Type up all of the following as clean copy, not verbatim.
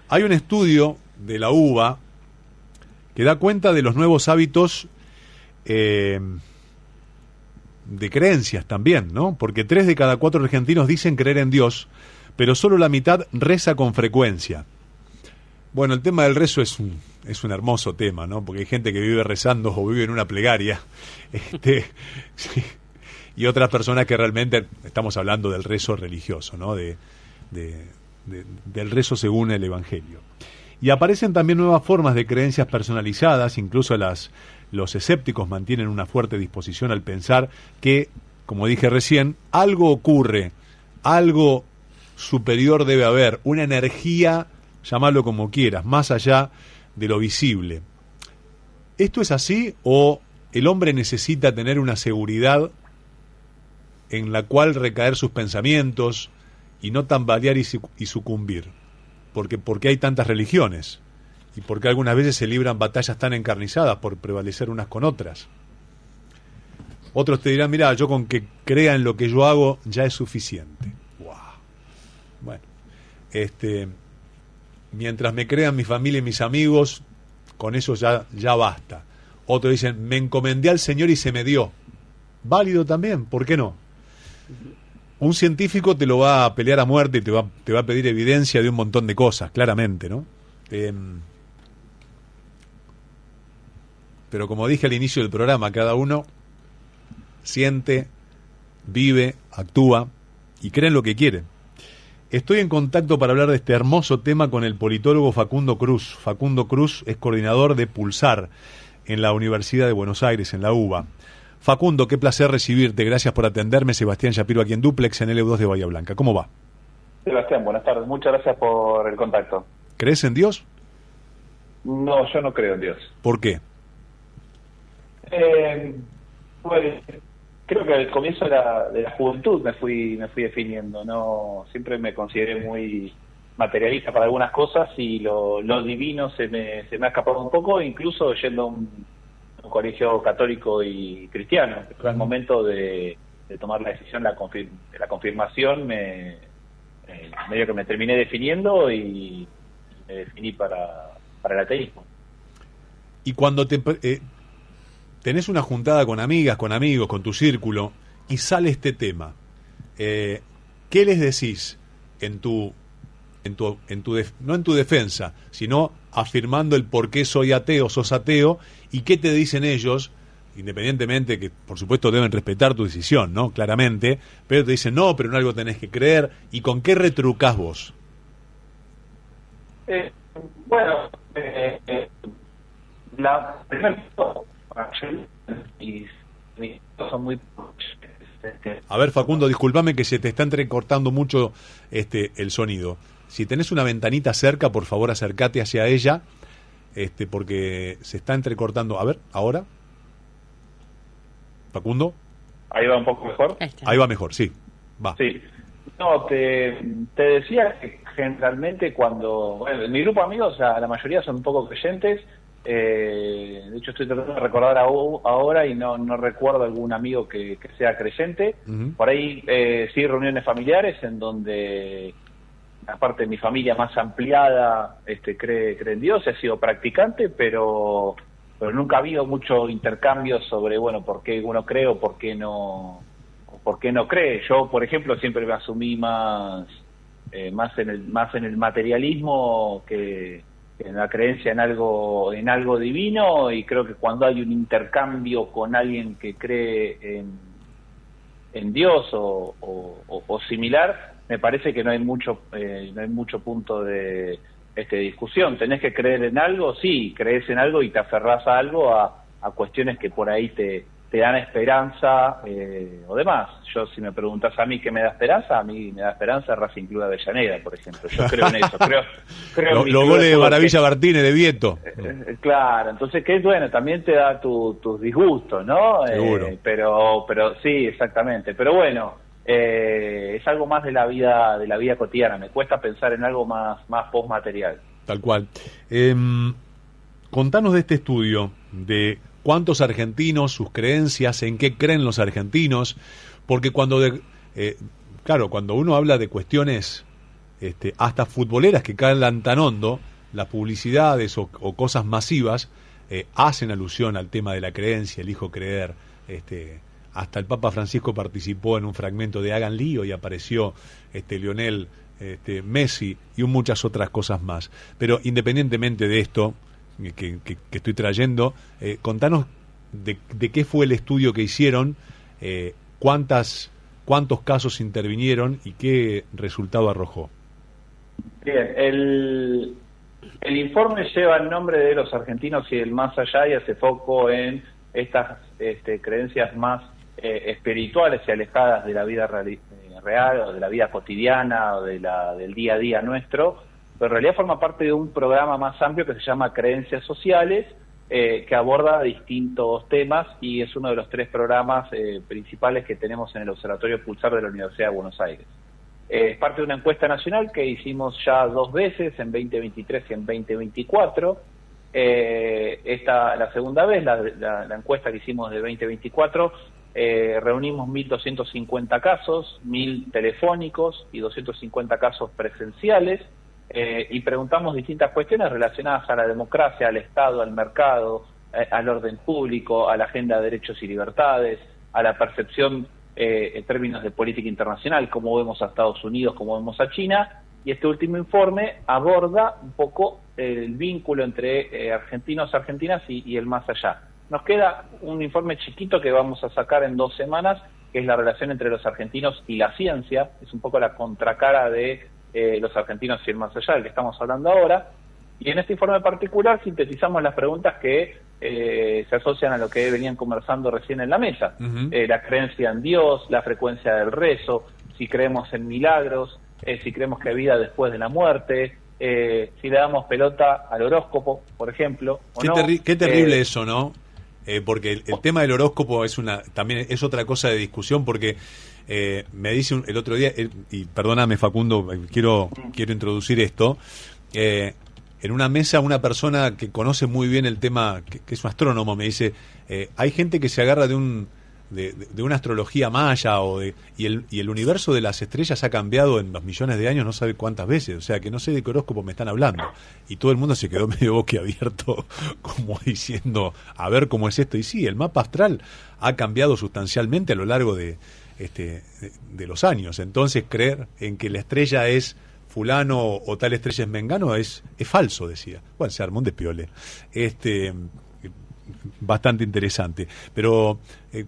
Hay un estudio de la UBA que da cuenta de los nuevos hábitos de creencias también, ¿no? Porque 3 de cada 4 argentinos dicen creer en Dios, pero solo la mitad reza con frecuencia. Bueno, el tema del rezo es un hermoso tema, ¿no? Porque hay gente que vive rezando o vive en una plegaria, sí, y otras personas que realmente estamos hablando del rezo religioso, ¿no? Del rezo según el Evangelio. Y aparecen también nuevas formas de creencias personalizadas, incluso los escépticos mantienen una fuerte disposición al pensar que, como dije recién, algo ocurre, algo superior debe haber, una energía, llámalo como quieras, más allá de lo visible. ¿Esto es así o el hombre necesita tener una seguridad en la cual recaer sus pensamientos y no tambalear y sucumbir? Porque hay tantas religiones y porque algunas veces se libran batallas tan encarnizadas por prevalecer unas con otras. Otros te dirán, mira, yo con que crea en lo que yo hago ya es suficiente. Wow. Bueno, mientras me crean mi familia y mis amigos, con eso ya basta. Otros dicen, me encomendé al Señor y se me dio. Válido también, ¿por qué no? Un científico te lo va a pelear a muerte y te va a pedir evidencia de un montón de cosas, claramente, ¿no? Pero como dije al inicio del programa, cada uno siente, vive, actúa y cree en lo que quiere. Estoy en contacto para hablar de este hermoso tema con el politólogo Facundo Cruz. Facundo Cruz es coordinador de Pulsar en la Universidad de Buenos Aires, en la UBA. Facundo, qué placer recibirte. Gracias por atenderme. Sebastián Shapiro aquí en Duplex, en LU2 de Bahía Blanca. ¿Cómo va? Sebastián, buenas tardes. Muchas gracias por el contacto. ¿Crees en Dios? No, yo no creo en Dios. ¿Por qué? Pues creo que al comienzo de la juventud me fui definiendo. No, siempre me consideré muy materialista para algunas cosas y lo divino se me ha escapado un poco, incluso yendo a un colegio católico y cristiano. Fue el momento de tomar la decisión de la confirmación, medio que me terminé definiendo y me definí para el ateísmo. Y cuando tenés una juntada con amigas, con amigos, con tu círculo, y sale este tema, ¿qué les decís no en tu defensa, sino afirmando el por qué sos ateo, y qué te dicen ellos, independientemente que por supuesto deben respetar tu decisión, ¿no? Claramente, pero te dicen, no, pero en algo tenés que creer, y con qué retrucás vos? Bueno, la primera y son muy... A ver, Facundo, discúlpame que se te está entrecortando mucho el sonido. Si tenés una ventanita cerca, por favor, acércate hacia ella, porque se está entrecortando. A ver, ¿ahora? Facundo. ¿Ahí va un poco mejor? Ahí va mejor, sí. Va. Sí. No, te decía que generalmente en mi grupo de amigos, la mayoría son un poco creyentes. De hecho estoy tratando de recordar ahora y no recuerdo algún amigo que sea creyente. Uh-huh. Por ahí sí, reuniones familiares en donde aparte de mi familia más ampliada cree en Dios, he sido practicante, pero nunca ha habido mucho intercambio sobre por qué uno cree o por qué no cree. Yo, por ejemplo, siempre me asumí más en el materialismo que en la creencia en algo divino, y creo que cuando hay un intercambio con alguien que cree en Dios o similar, me parece que no hay mucho punto de discusión. Tenés que creer en algo, sí, crees en algo y te aferrás a algo, a cuestiones que por ahí te dan esperanza o demás. Yo, si me preguntas a mí qué me da esperanza, a mí me da esperanza Racing Club de Avellaneda, por ejemplo. Yo creo en eso. creo en los goles de Maravilla Martínez, de Vieto. Claro, entonces que bueno, también te da tus disgustos, ¿no? Seguro. Pero sí, exactamente. Pero bueno, es algo más de la vida cotidiana. Me cuesta pensar en algo más postmaterial. Tal cual. Contanos de este estudio, de cuántos argentinos, sus creencias, en qué creen los argentinos, porque cuando uno habla de cuestiones hasta futboleras que calan tan hondo, las publicidades o cosas masivas hacen alusión al tema de la creencia, elijo creer. Hasta el Papa Francisco participó en un fragmento de Hagan Lío y apareció Lionel Messi y muchas otras cosas más. Pero independientemente de esto que estoy trayendo, contanos de qué fue el estudio que hicieron, cuántos casos intervinieron y qué resultado arrojó. Bien, el informe lleva el nombre de Los Argentinos y el Más Allá y hace foco en estas creencias más espirituales y alejadas de la vida real o de la vida cotidiana o del día a día nuestro, pero en realidad forma parte de un programa más amplio que se llama Creencias Sociales, que aborda distintos temas y es uno de los 3 programas principales que tenemos en el Observatorio Pulsar de la Universidad de Buenos Aires. Es parte de una encuesta nacional que hicimos ya 2 veces, en 2023 y en 2024. La segunda vez, la encuesta que hicimos de 2024, reunimos 1.250 casos, 1.000 telefónicos y 250 casos presenciales, y preguntamos distintas cuestiones relacionadas a la democracia, al Estado, al mercado, al orden público, a la agenda de derechos y libertades, a la percepción en términos de política internacional, cómo vemos a Estados Unidos, cómo vemos a China, y este último informe aborda un poco el vínculo entre argentinos, argentinas y el más allá. Nos queda un informe chiquito que vamos a sacar en 2 semanas, que es la relación entre los argentinos y la ciencia, es un poco la contracara de los argentinos y el más allá, del que estamos hablando ahora, y en este informe particular sintetizamos las preguntas que se asocian a lo que venían conversando recién en la mesa. La creencia en Dios, la frecuencia del rezo, si creemos en milagros, si creemos que hay vida después de la muerte, si le damos pelota al horóscopo, por ejemplo. Qué terrible eso, ¿no? Porque el tema del horóscopo también es otra cosa de discusión, porque me dice el otro día, y perdóname Facundo, quiero introducir esto, en una mesa una persona que conoce muy bien el tema, que es un astrónomo, me dice, hay gente que se agarra de una astrología maya y el universo de las estrellas ha cambiado en los millones de años no sabe cuántas veces, o sea que no sé de qué horóscopo me están hablando, y todo el mundo se quedó medio boquiabierto como diciendo, a ver cómo es esto, y sí, el mapa astral ha cambiado sustancialmente a lo largo de los años, entonces creer en que la estrella es fulano o tal estrella es mengano es falso, decía. Bueno, se armó un despiole. Bastante interesante. Pero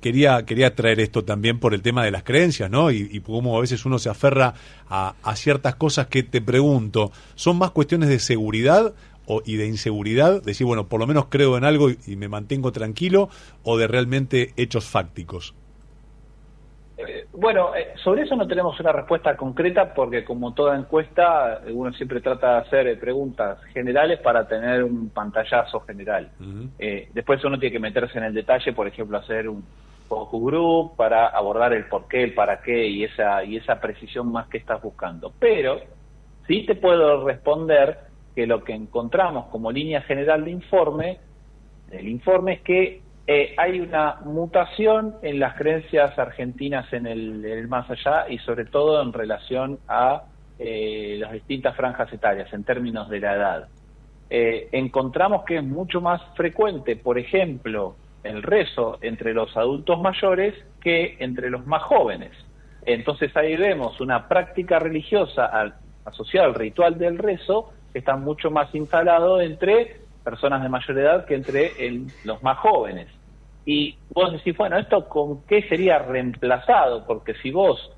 quería traer esto también por el tema de las creencias, ¿no? Y cómo a veces uno se aferra a ciertas cosas que te pregunto, ¿son más cuestiones de seguridad y de inseguridad? Decir, bueno, por lo menos creo en algo y me mantengo tranquilo, o de realmente hechos fácticos. Bueno, sobre eso no tenemos una respuesta concreta porque como toda encuesta uno siempre trata de hacer preguntas generales para tener un pantallazo general. Después uno tiene que meterse en el detalle, por ejemplo, hacer un focus group para abordar el por qué, el para qué y esa precisión más que estás buscando. Pero sí te puedo responder que lo que encontramos como línea general del informe es que hay una mutación en las creencias argentinas en el más allá y sobre todo en relación a las distintas franjas etarias en términos de la edad. Encontramos que es mucho más frecuente, por ejemplo, el rezo entre los adultos mayores que entre los más jóvenes. Entonces ahí vemos una práctica religiosa asociada al ritual del rezo que está mucho más instalado entre personas de mayor edad que entre los más jóvenes. Y vos decís, bueno, ¿esto con qué sería reemplazado? Porque si vos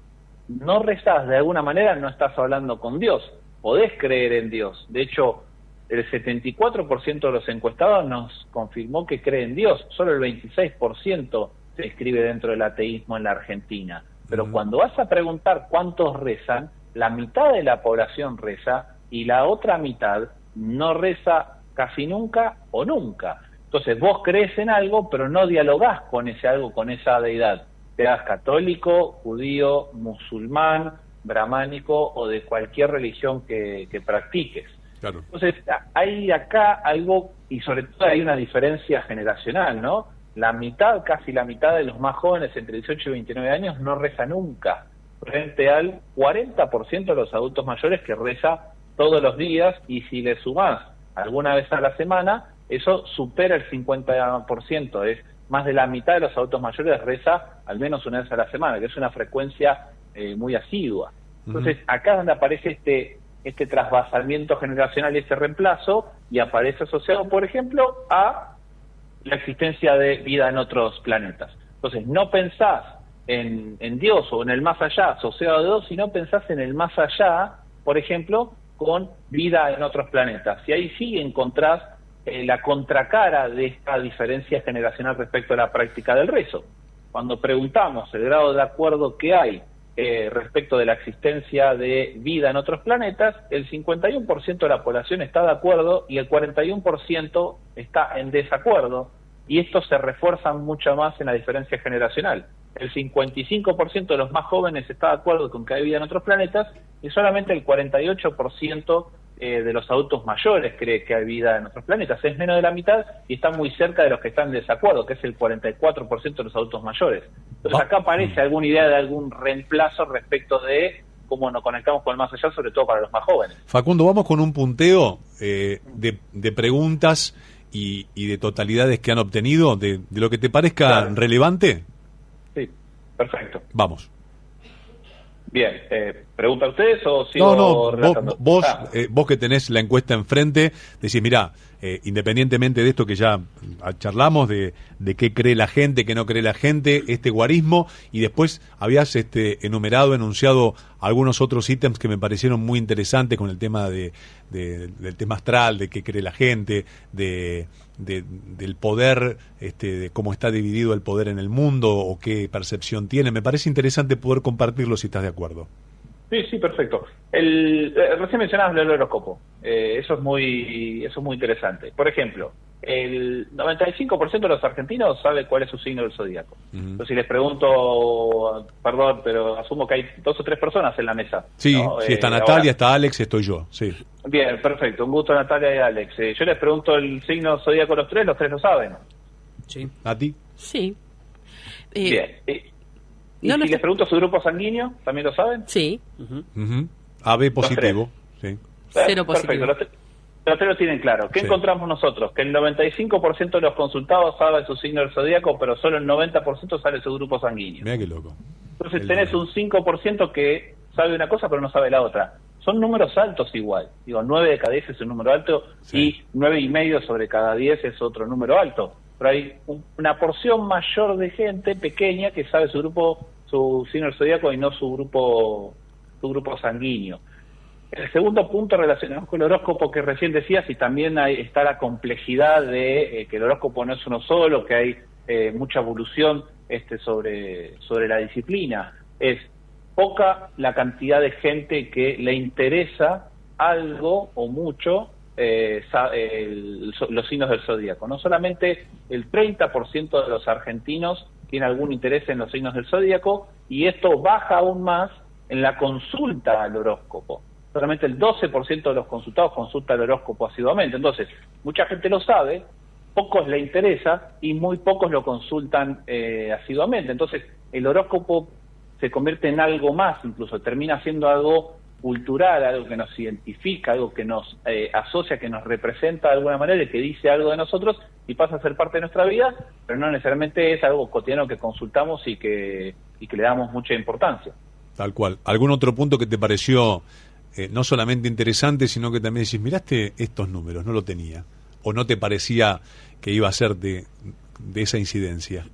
no rezás de alguna manera, no estás hablando con Dios. Podés creer en Dios. De hecho, el 74% de los encuestados nos confirmó que cree en Dios. Solo el 26% se inscribe dentro del ateísmo en la Argentina. Pero cuando vas a preguntar cuántos rezan, la mitad de la población reza y la otra mitad no reza casi nunca o nunca. Entonces vos crees en algo, pero no dialogás con ese algo, con esa deidad. Seas católico, judío, musulmán, brahmánico o de cualquier religión que practiques. Claro. Entonces hay acá algo, y sobre todo hay una diferencia generacional, ¿no? Casi la mitad de los más jóvenes entre 18 y 29 años no reza nunca. frente al 40% de los adultos mayores que reza todos los días, y si le sumás alguna vez a la semana, eso supera el 50%, es más de la mitad de los adultos mayores reza al menos una vez a la semana, que es una frecuencia muy asidua. Entonces, acá es donde aparece este trasvasamiento generacional y este reemplazo, y aparece asociado, por ejemplo, a la existencia de vida en otros planetas. Entonces, no pensás en Dios o en el más allá asociado a Dios, sino pensás en el más allá, por ejemplo, con vida en otros planetas. Y ahí sí encontrás la contracara de esta diferencia generacional respecto a la práctica del rezo. Cuando preguntamos el grado de acuerdo que hay respecto de la existencia de vida en otros planetas, el 51% de la población está de acuerdo y el 41% está en desacuerdo, y estos se refuerzan mucho más en la diferencia generacional. El 55% de los más jóvenes está de acuerdo con que hay vida en otros planetas, y solamente el 48% de los adultos mayores cree que hay vida en otros planetas. Es menos de la mitad y está muy cerca de los que están en desacuerdo, que es el 44% de los adultos mayores. Entonces acá aparece alguna idea de algún reemplazo respecto de cómo nos conectamos con el más allá, sobre todo para los más jóvenes. Facundo, vamos con un punteo de preguntas y de totalidades que han obtenido, de lo que te parezca relevante. Sí, perfecto. Vamos. Bien, ¿pregunta ustedes o sigo No, vos que tenés la encuesta enfrente, decís, mirá, independientemente de esto que ya charlamos, de qué cree la gente, qué no cree la gente, este guarismo, y después habías enunciado algunos otros ítems que me parecieron muy interesantes con el tema del tema astral, de qué cree la gente, del poder, de cómo está dividido el poder en el mundo o qué percepción tiene. Me parece interesante poder compartirlo si estás de acuerdo. Sí, perfecto. Recién mencionabas el horóscopo. Eso es muy interesante. Por ejemplo, el 95% de los argentinos sabe cuál es su signo del zodíaco. Entonces, si les pregunto, perdón, pero asumo que hay 2 o 3 personas en la mesa. Sí, ¿no? Sí, está Natalia, ahora está Alex, estoy yo. Sí. Bien, perfecto. Un gusto, Natalia y Alex. Yo les pregunto el signo zodíaco a los tres lo saben. Sí. ¿A ti? Sí. Bien. ¿Y si les pregunto su grupo sanguíneo, también lo saben? Sí. AB positivo. Sí. Cero positivo. Perfecto. Los tres lo tienen claro. ¿Qué encontramos nosotros? Que el 95% de los consultados sabe su signo del zodíaco, pero solo el 90% sabe su grupo sanguíneo. Mira qué loco. Entonces tenés un 5% que sabe una cosa pero no sabe la otra. Son números altos igual. Digo, 9 de cada 10 es un número alto, y 9,5 sobre cada 10 es otro número alto. Pero hay una porción mayor de gente pequeña que sabe su signo del zodíaco y no su grupo sanguíneo. El segundo punto relacionado con el horóscopo que recién decías, y también está la complejidad de que el horóscopo no es uno solo, que hay mucha evolución sobre la disciplina. Es poca la cantidad de gente que le interesa algo o mucho los signos del zodíaco. No solamente el 30% de los argentinos tiene algún interés en los signos del zodíaco, y esto baja aún más en la consulta al horóscopo. Solamente el 12% de los consultados consulta el horóscopo asiduamente. Entonces, mucha gente lo sabe, pocos le interesa y muy pocos lo consultan asiduamente. Entonces, el horóscopo se convierte en algo más, incluso termina siendo algo cultural, algo que nos identifica, algo que nos asocia, que nos representa de alguna manera y que dice algo de nosotros y pasa a ser parte de nuestra vida, pero no necesariamente es algo cotidiano que consultamos y que le damos mucha importancia. Tal cual. ¿Algún otro punto que te pareció no solamente interesante, sino que también decís, miraste estos números, no lo tenía, o no te parecía que iba a ser de esa incidencia?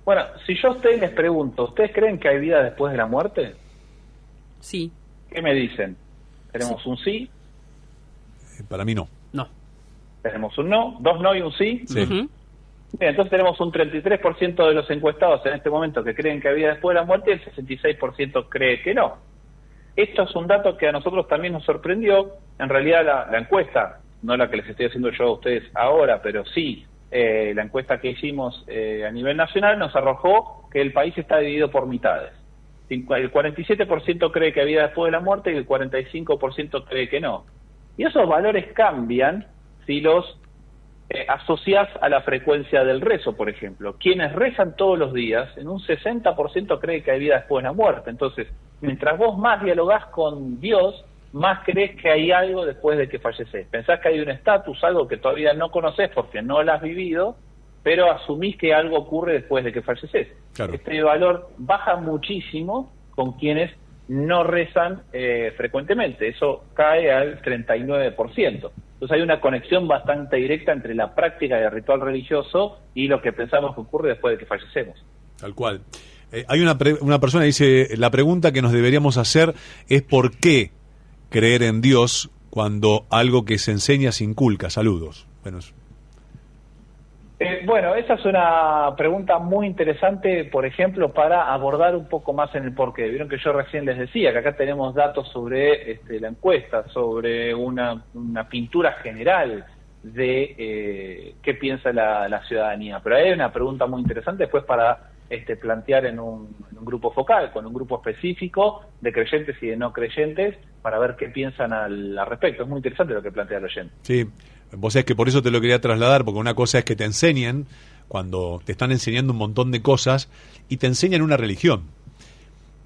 Bueno, si yo a ustedes les pregunto, ¿ustedes creen que hay vida después de la muerte? Sí. ¿Qué me dicen? ¿Tenemos un sí? Para mí no. No. ¿Tenemos un no? ¿2 no y un sí? Sí. Bien, entonces tenemos un 33% de los encuestados en este momento que creen que hay vida después de la muerte y el 66% cree que no. Esto es un dato que a nosotros también nos sorprendió. En realidad la encuesta, no la que les estoy haciendo yo a ustedes ahora, pero sí la encuesta que hicimos a nivel nacional nos arrojó que el país está dividido por mitades. El 47% cree que hay vida después de la muerte y el 45% cree que no. Y esos valores cambian si los asociás a la frecuencia del rezo, por ejemplo. Quienes rezan todos los días, en un 60% cree que hay vida después de la muerte. Entonces, mientras vos más dialogás con Dios, más crees que hay algo después de que falleces. Pensás que hay un estatus, algo que todavía no conoces porque no lo has vivido, pero asumís que algo ocurre después de que falleces. Claro. Este valor baja muchísimo con quienes no rezan frecuentemente. Eso cae al 39%. Entonces hay una conexión bastante directa entre la práctica del ritual religioso y lo que pensamos que ocurre después de que fallecemos. Tal cual. Hay una persona que dice, la pregunta que nos deberíamos hacer es ¿por qué creer en Dios cuando algo que se enseña se inculca? Saludos. Bueno, esa es una pregunta muy interesante, por ejemplo, para abordar un poco más en el porqué. Vieron que yo recién les decía que acá tenemos datos sobre la encuesta, sobre una pintura general de qué piensa la ciudadanía. Pero hay una pregunta muy interesante después para plantear en un grupo focal, con un grupo específico de creyentes y de no creyentes, para ver qué piensan al respecto. Es muy interesante lo que plantea el oyente. Sí, vos sabés que por eso te lo quería trasladar, porque una cosa es que te enseñen, cuando te están enseñando un montón de cosas, y te enseñan una religión.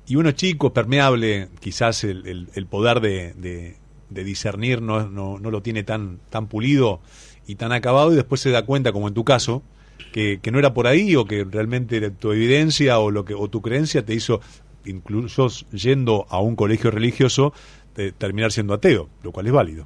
Y uno chico, permeable, quizás el poder de discernir no lo tiene tan pulido y tan acabado, y después se da cuenta, como en tu caso, que no era por ahí, o que realmente tu evidencia o tu creencia te hizo, incluso yendo a un colegio religioso, terminar siendo ateo, lo cual es válido.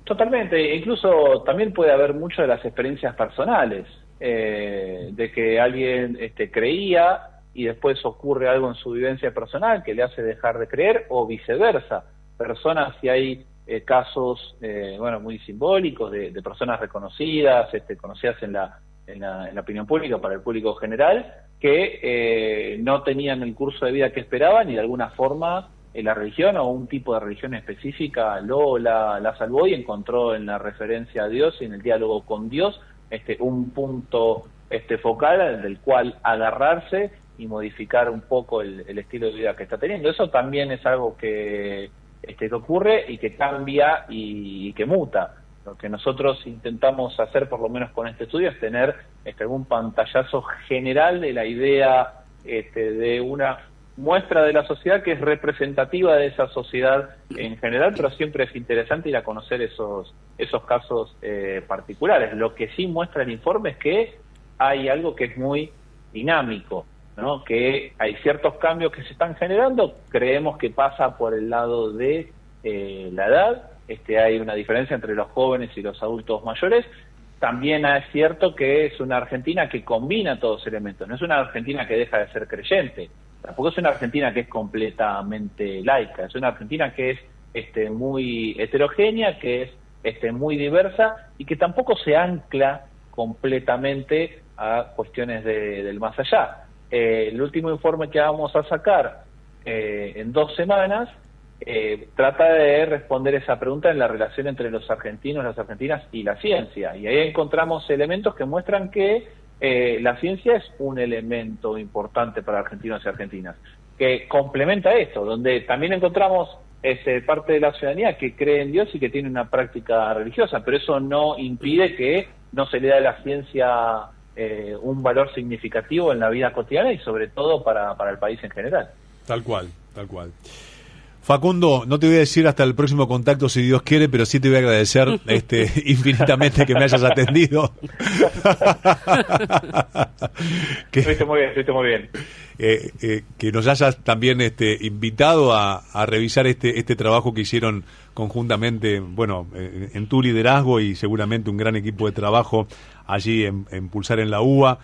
Totalmente, incluso también puede haber mucho de las experiencias personales, de que alguien creía y después ocurre algo en su vivencia personal que le hace dejar de creer, o viceversa. Personas, si hay casos muy simbólicos de personas reconocidas, conocidas en la opinión pública, para el público general, que no tenían el curso de vida que esperaban y de alguna forma la religión o un tipo de religión específica la salvó y encontró en la referencia a Dios y en el diálogo con Dios un punto focal del cual agarrarse y modificar un poco el estilo de vida que está teniendo. Eso también es algo que ocurre y que cambia y que muta. Lo que nosotros intentamos hacer, por lo menos con este estudio, es tener algún pantallazo general de la idea de una muestra de la sociedad que es representativa de esa sociedad en general, pero siempre es interesante ir a conocer esos casos particulares. Lo que sí muestra el informe es que hay algo que es muy dinámico, ¿no? Que hay ciertos cambios que se están generando, creemos que pasa por el lado de la edad, hay una diferencia entre los jóvenes y los adultos mayores. También es cierto que es una Argentina que combina todos los elementos, no es una Argentina que deja de ser creyente, tampoco es una Argentina que es completamente laica, es una Argentina que es muy heterogénea, que es muy diversa y que tampoco se ancla completamente a cuestiones del más allá. El último informe que vamos a sacar en 2 semanas trata de responder esa pregunta en la relación entre los argentinos, las argentinas y la ciencia, y ahí encontramos elementos que muestran que la ciencia es un elemento importante para argentinos y argentinas, que complementa esto, donde también encontramos parte de la ciudadanía que cree en Dios y que tiene una práctica religiosa, pero eso no impide que no se le dé a la ciencia un valor significativo en la vida cotidiana y sobre todo para el país en general. Tal cual, tal cual. Facundo, no te voy a decir hasta el próximo contacto si Dios quiere, pero sí te voy a agradecer infinitamente que me hayas atendido. Estuviste muy bien. Que nos hayas también invitado a revisar este trabajo que hicieron conjuntamente, en tu liderazgo y seguramente un gran equipo de trabajo allí en Pulsar en la UBA,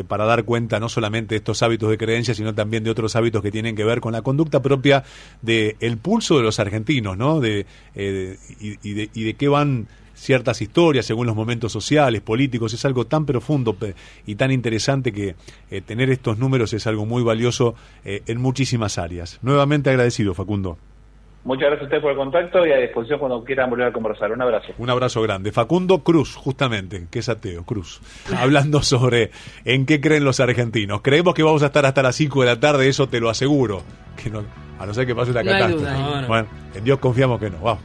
para dar cuenta no solamente de estos hábitos de creencia, sino también de otros hábitos que tienen que ver con la conducta propia del pulso de los argentinos, ¿no? Y de qué van ciertas historias según los momentos sociales, políticos. Es algo tan profundo y tan interesante que tener estos números es algo muy valioso en muchísimas áreas. Nuevamente agradecido, Facundo. Muchas gracias a ustedes por el contacto y a disposición cuando quieran volver a conversar. Un abrazo. Un abrazo grande. Facundo Cruz, justamente, que es ateo, Cruz, hablando sobre en qué creen los argentinos. Creemos que vamos a estar hasta las 5 de la tarde, eso te lo aseguro. Que no, a no ser que pase una catástrofe. No hay duda. Bueno, en Dios confiamos que no. Vamos.